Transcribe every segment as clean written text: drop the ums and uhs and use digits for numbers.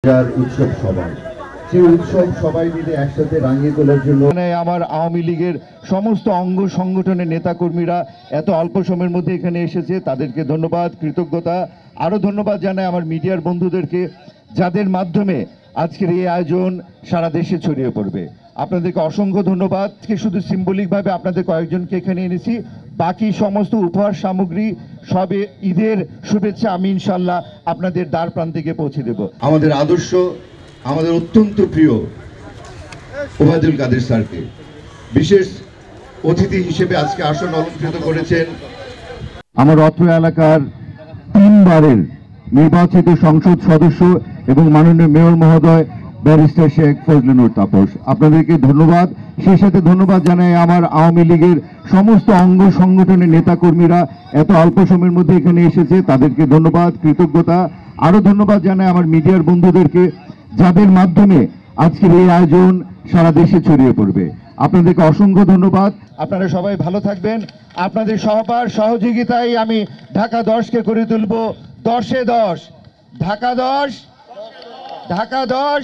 উৎসব সবাই সেই উৎসব সবাই মিলে একসাথে রাঙিয়ে তোলার জন্য আমার আওয়ামী লীগের সমস্ত অঙ্গ সংগঠনের নেতাকর্মীরা এত অল্প সময়ের মধ্যে এখানে এসেছে, তাদেরকে ধন্যবাদ, কৃতজ্ঞতা। আরও ধন্যবাদ জানাই আমার মিডিয়ার বন্ধুদেরকে, যাদের মাধ্যমে আজকের এই আয়োজন সারা দেশে ছড়িয়ে পড়বে। আপনাদেরকে অসংখ্য ধন্যবাদ। শুধু সিম্বলিকভাবে আপনাদের কয়েকজনকে এখানে এনেছি, বাকি সমস্ত উপহার সামগ্রী সবে ঈদের শুভেচ্ছা আমি ইনশাল্লাহ আপনাদের দ্বার প্রান্তিকে পৌঁছে দেব। আমাদের আদর্শ, আমাদের অত্যন্ত প্রিয় ওবায়দুল কাদের স্যারকে বিশেষ অতিথি হিসেবে আজকে আসন অলঙ্কৃত করেছেন আমার অত্র এলাকার 3 বারের নির্বাচিত সংসদ সদস্য এবং মাননীয় মেয়র মহোদয় ব্যারিস্টার শেখ ফজলে নূর তাপস। আপনাদেরকে ধন্যবাদ। সেই সাথে ধন্যবাদ জানাই আমার আওয়ামী লীগের সমস্ত অঙ্গ সংগঠনের নেতাকর্মীরা এত অল্প সময়ের মধ্যে এখানে এসেছে, তাদেরকে ধন্যবাদ, কৃতজ্ঞতা। আরও ধন্যবাদ জানাই আমার মিডিয়ার বন্ধুদেরকে, যাদের মাধ্যমে আজকের এই আয়োজন সারা দেশে ছড়িয়ে পড়বে। আপনাদেরকে অসংখ্য ধন্যবাদ। আপনারা সবাই ভালো থাকবেন। আপনাদের সবার সহযোগিতায় আমি ঢাকা 10কে করে তুলব 10-এ 10। ঢাকা 10, ঢাকা 10।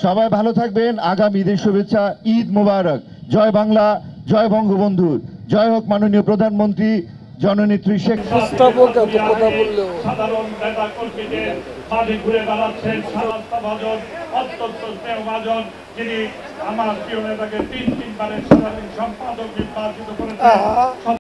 সবাই ভালো থাকবেন। আগামী ঈদের শুভেচ্ছা। ঈদ মোবারক। জয় বাংলা, জয় বঙ্গবন্ধু, জয় হোক মাননীয় প্রধানমন্ত্রী জননেত্রী শেখ। সাধারণ নেতা কর্মীদের মাঝে ঘুরে বেড়াচ্ছেন অত্যন্ত স্নেহভাজন, যিনি আমার প্রিয় নেতাকে 3 বারের সাধারণ সম্পাদক নির্বাচিত করেছেন।